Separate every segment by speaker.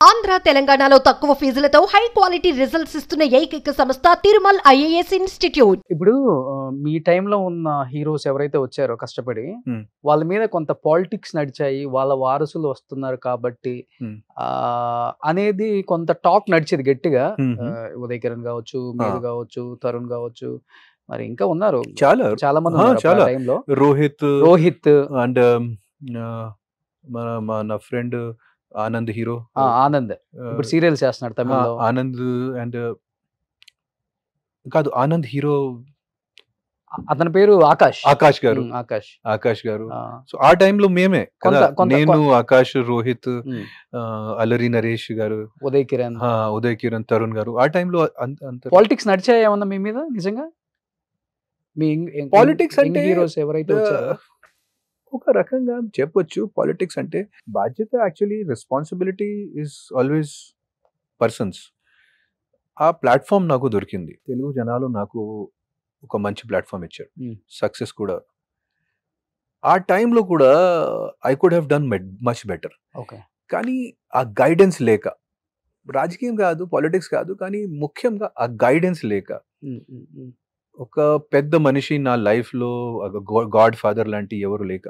Speaker 1: ఆంధ్ర తెలంగాణలో తక్కువ ఫీజులతో high quality results ఇస్తున్న ఏకైక సంస్థ తిరుమల్ ఐఏఎస్ ఇన్స్టిట్యూట్.
Speaker 2: ఇప్పుడు మీ టైంలో ఉన్న హీరోస్ ఎవరైతే వచ్చారో కష్టపడి వాళ్ళ మీద కొంత పాలిటిక్స్ నడిచాయి, వాళ్ళ వారసులు వస్తున్నారు కాబట్టి అనేది కొంత టాక్ నడిచేది గట్టిగా. ఉదయ్ కిరణ్ కావచ్చు, మీరు కావచ్చు, తరుణ్ కావచ్చు, మరి ఇంకా ఉన్నారు చాలా మంది
Speaker 3: చాలా
Speaker 2: టైంలో.
Speaker 3: రోహిత్ అండ్ మన ఫ్రెండ్ ఆనంద్ హీరో
Speaker 2: ఆనంద్ ఇప్పుడు సీరియల్ చేస్తున్నాడు తమిళ్లో.
Speaker 3: ఆనంద్ అండ్ కాదు ఆనంద్ హీరో,
Speaker 2: అతని పేరు ఆకాష్
Speaker 3: గారు. సో ఆ టైంలో మేమే నేను, ఆకాష్, రోహిత్, అల్లరి నరేష్ గారు, ఉదయ్ కిరణ్, తరుణ్ గారు ఆ టైంలో
Speaker 2: పాలిటిక్స్ నడిచాయి ఏమన్నా మీ మీద నిజంగా? మీ
Speaker 3: పాలిటిక్స్ అంటే
Speaker 2: హీరోస్ ఎవరైతే వచ్చారో
Speaker 3: ఒక రకంగా చెప్పొచ్చు. పాలిటిక్స్ అంటే బాధ్యత, actually responsibility is always persons. ఆ ప్లాట్ఫామ్ నాకు దొరికింది. తెలుగు జనాలు నాకు ఒక మంచి ప్లాట్ఫామ్ ఇచ్చారు, సక్సెస్ కూడా. ఆ టైంలో కూడా I could have done much better. కానీ ఆ గైడెన్స్ లేక, రాజకీయం కాదు, పాలిటిక్స్ కాదు, కానీ ముఖ్యంగా ఆ గైడెన్స్ లేక, ఒక పెద్ద మనిషి నా లైఫ్లో గాడ్ ఫాదర్ లాంటి ఎవరు లేక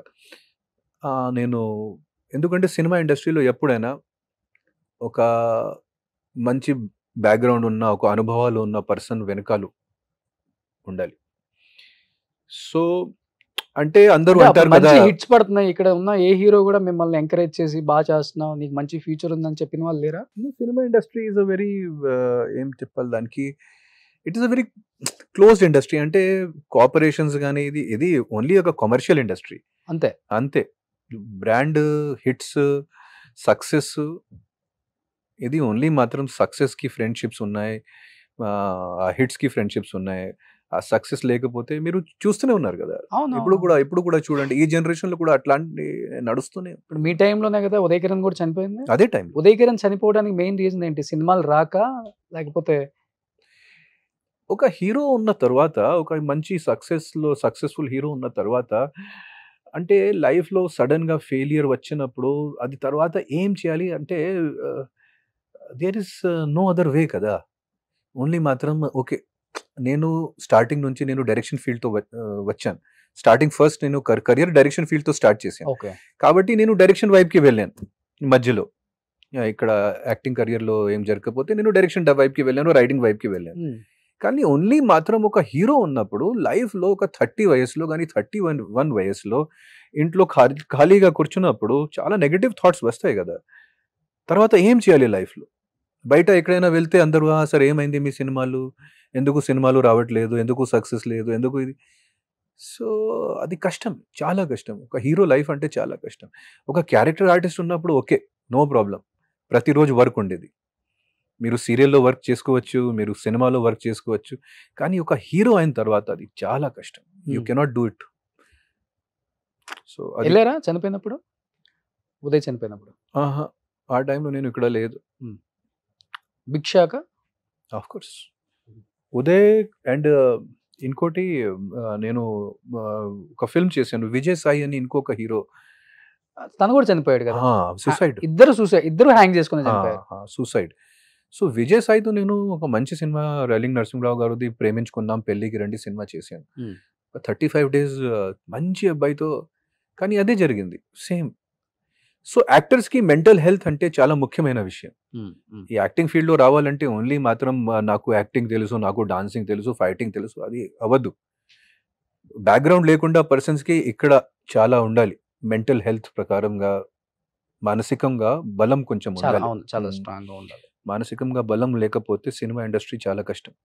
Speaker 3: నేను, ఎందుకంటే సినిమా ఇండస్ట్రీలో ఎప్పుడైనా ఒక మంచి బ్యాక్గ్రౌండ్ ఉన్న, ఒక అనుభవాలు ఉన్న పర్సన్ వెనకాలు ఉండాలి. సో అంటే అందరూ అంటారు కదా,
Speaker 2: హిట్స్ పడుతున్నాయి, ఇక్కడ ఉన్న ఏ హీరో కూడా మిమ్మల్ని ఎంకరేజ్ చేసి బాగా చేస్తున్నావు, నీకు మంచి ఫ్యూచర్ ఉందని చెప్పిన వాళ్ళు లేరా?
Speaker 3: Cinema industry is a very, ఏం చెప్పాలి దానికి, it is a very closed industry. అంటే కోఆపరేషన్స్ కానీ ఇది ఓన్లీ ఒక కమర్షియల్ ఇండస్ట్రీ, అంతే. బ్రాండ్ హిట్స్, సక్సెస్, ఇది ఓన్లీ మాత్రం సక్సెస్కి ఫ్రెండ్షిప్స్ ఉన్నాయి, ఆ హిట్స్కి ఫ్రెండ్షిప్స్ ఉన్నాయి. ఆ సక్సెస్ లేకపోతే మీరు చూస్తూనే ఉన్నారు కదా, ఇప్పుడు కూడా చూడండి, ఈ జనరేషన్లో కూడా అట్లాంటి నడుస్తూనే.
Speaker 2: ఇప్పుడు మీ టైంలోనే కదా ఉదయ్ కిరణ్ కూడా చనిపోయింది.
Speaker 3: అదే టైం
Speaker 2: ఉదయ్ కిరణ్ చనిపోవడానికి మెయిన్ రీజన్ ఏంటి? సినిమాలు రాక, లేకపోతే
Speaker 3: ఒక హీరో ఉన్న తర్వాత, ఒక మంచి సక్సెస్ఫుల్ హీరో ఉన్న తర్వాత, అంటే లైఫ్లో సడన్గా ఫెయిలియర్ వచ్చినప్పుడు అది తర్వాత ఏం చేయాలి అంటే there is no other way కదా. ఓన్లీ మాత్రం ఓకే, నేను స్టార్టింగ్ నుంచి నేను డైరెక్షన్ ఫీల్డ్తో వచ్చాను. ఫస్ట్ నేను కెరియర్ డైరెక్షన్ ఫీల్డ్తో స్టార్ట్ చేశాను కాబట్టి నేను డైరెక్షన్ వైపుకి వెళ్ళాను. మధ్యలో ఇక్కడ యాక్టింగ్ కెరియర్లో ఏం జరగకపోతే నేను డైరెక్షన్ వైపుకి వెళ్ళాను, రైటింగ్ వైపుకి వెళ్ళాను. కానీ ఓన్లీ మాత్రం ఒక హీరో ఉన్నప్పుడు లైఫ్లో ఒక 30 వయసులో కానీ 31 వయసులో ఇంట్లో ఖాళీగా కూర్చున్నప్పుడు చాలా నెగటివ్ థాట్స్ వస్తాయి కదా. తర్వాత ఏం చేయాలి లైఫ్లో? బయట ఎక్కడైనా వెళ్తే అందరూ సరే ఏమైంది మీ సినిమాలు, ఎందుకు సినిమాలు రావట్లేదు, ఎందుకు సక్సెస్ లేదు, ఎందుకు ఇది. సో అది కష్టం, చాలా కష్టం. ఒక హీరో లైఫ్ అంటే చాలా కష్టం. ఒక క్యారెక్టర్ ఆర్టిస్ట్ ఉన్నప్పుడు ఓకే, నో ప్రాబ్లం, ప్రతిరోజు వర్క్ ఉండేది, మీరు సీరియల్లో వర్క్ చేసుకోవచ్చు, మీరు సినిమాలో వర్క్ చేసుకోవచ్చు. కానీ ఒక హీరో అయిన తర్వాత అది చాలా కష్టం, you cannot do it. So
Speaker 2: వెళ్ళారా చనిపోయినప్పుడు, ఉదయ్ చనిపోయినప్పుడు?
Speaker 3: ఆ టైంలో నేను ఇక్కడ లేదు.
Speaker 2: Big shock
Speaker 3: of course. Uday and ఇంకోటి, నేను ఒక ఫిల్మ్ చేశాను, విజయ్ సాయి అని ఇంకొక హీరో,
Speaker 2: తను కూడా చనిపోయాడు కదా.
Speaker 3: సూసైడ్,
Speaker 2: ఇద్దరు హ్యాంగ్ చేసుకుని చనిపోయారు.
Speaker 3: సూసైడ్. సో విజయ్ సాయితో నేను ఒక మంచి సినిమా, రైలింగ్ నరసింహరావు గారిది ప్రేమించుకుందాం పెళ్ళికి రండి సినిమా చేశాను. 35 days మంచి అబ్బాయితో, కానీ అదే జరిగింది సేమ్. సో యాక్టర్స్కి మెంటల్ హెల్త్ అంటే చాలా ముఖ్యమైన విషయం. ఈ యాక్టింగ్ ఫీల్డ్లో రావాలంటే ఓన్లీ మాత్రం నాకు యాక్టింగ్ తెలుసు, నాకు డాన్సింగ్ తెలుసు, ఫైటింగ్ తెలుసు, అది అవ్వదు. బ్యాక్గ్రౌండ్ లేకుండా పర్సన్స్కి ఇక్కడ చాలా ఉండాలి. మెంటల్ హెల్త్ ప్రకారంగా మానసికంగా బలం కొంచెం ఉండాలి,
Speaker 2: చాలా స్ట్రాంగ్గా ఉండాలి.
Speaker 3: మానసికంగా బలం లేకపోతే సినిమా ఇండస్ట్రీ చాలా కష్టం.